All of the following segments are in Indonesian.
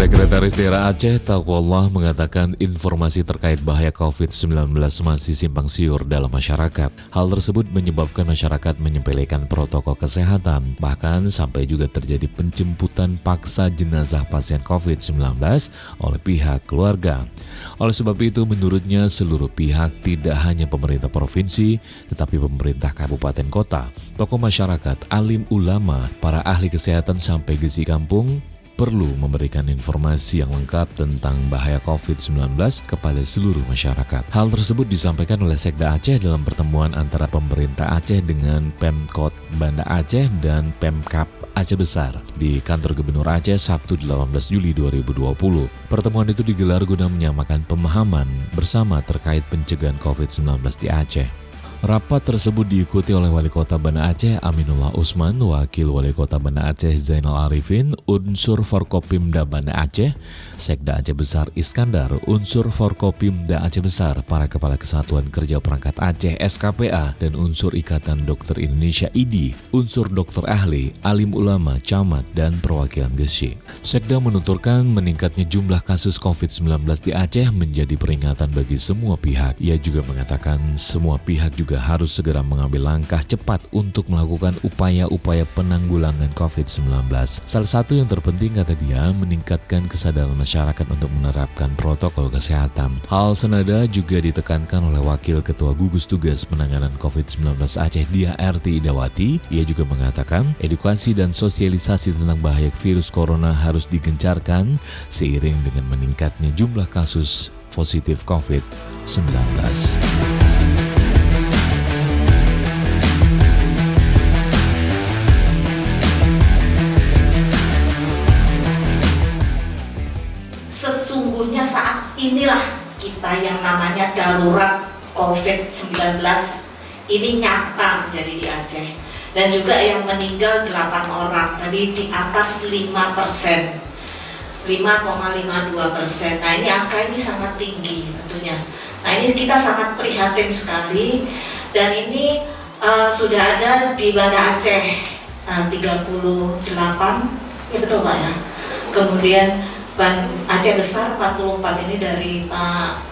Sekretaris Daerah Aceh Taqwallah mengatakan informasi terkait bahaya COVID-19 masih simpang siur dalam masyarakat. Hal tersebut menyebabkan masyarakat menyepelekan protokol kesehatan, bahkan sampai juga terjadi penjemputan paksa jenazah pasien COVID-19 oleh pihak keluarga. Oleh sebab itu, menurutnya seluruh pihak, tidak hanya pemerintah provinsi, tetapi pemerintah kabupaten kota, tokoh masyarakat, alim ulama, para ahli kesehatan sampai gizi kampung, perlu memberikan informasi yang lengkap tentang bahaya COVID-19 kepada seluruh masyarakat. Hal tersebut disampaikan oleh Sekda Aceh dalam pertemuan antara pemerintah Aceh dengan Pemkot Banda Aceh dan Pemkap Aceh Besar di kantor Gubernur Aceh Sabtu 18 Juli 2020. Pertemuan itu digelar guna menyamakan pemahaman bersama terkait pencegahan COVID-19 di Aceh. Rapat tersebut diikuti oleh Wali Kota Banda Aceh Aminullah Usman, Wakil Wali Kota Banda Aceh Zainal Arifin, unsur Forkopimda Banda Aceh, Sekda Aceh Besar Iskandar, unsur Forkopimda Aceh Besar, para Kepala Kesatuan Kerja Perangkat Aceh SKPA, dan unsur Ikatan Dokter Indonesia IDI, unsur dokter ahli, alim ulama, camat, dan perwakilan Gesi. Sekda menuturkan meningkatnya jumlah kasus COVID-19 di Aceh menjadi peringatan bagi semua pihak. Ia juga mengatakan semua pihak juga harus segera mengambil langkah cepat untuk melakukan upaya-upaya penanggulangan COVID-19. Salah satu yang terpenting, kata dia, meningkatkan kesadaran masyarakat untuk menerapkan protokol kesehatan. Hal senada juga ditekankan oleh Wakil Ketua Gugus Tugas Penanganan COVID-19 Aceh Dia RT Idawati. Ia juga mengatakan edukasi dan sosialisasi tentang bahaya virus corona harus digencarkan seiring dengan meningkatnya jumlah kasus positif COVID-19. Sesungguhnya saat inilah kita yang namanya darurat COVID-19 ini nyata menjadi di Aceh. Dan juga yang meninggal 8 orang, tadi di atas 5%, 5,52%. Nah ini angka ini sangat tinggi tentunya. Nah ini kita sangat prihatin sekali, dan ini sudah ada di Banda Aceh 38, ya betul Pak ya. Kemudian Aceh Besar 44, ini dari Pak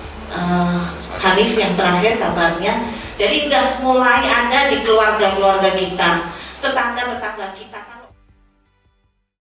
Hanif yang terakhir kabarnya. Jadi udah mulai ada di keluarga-keluarga kita, tetangga-tetangga kita.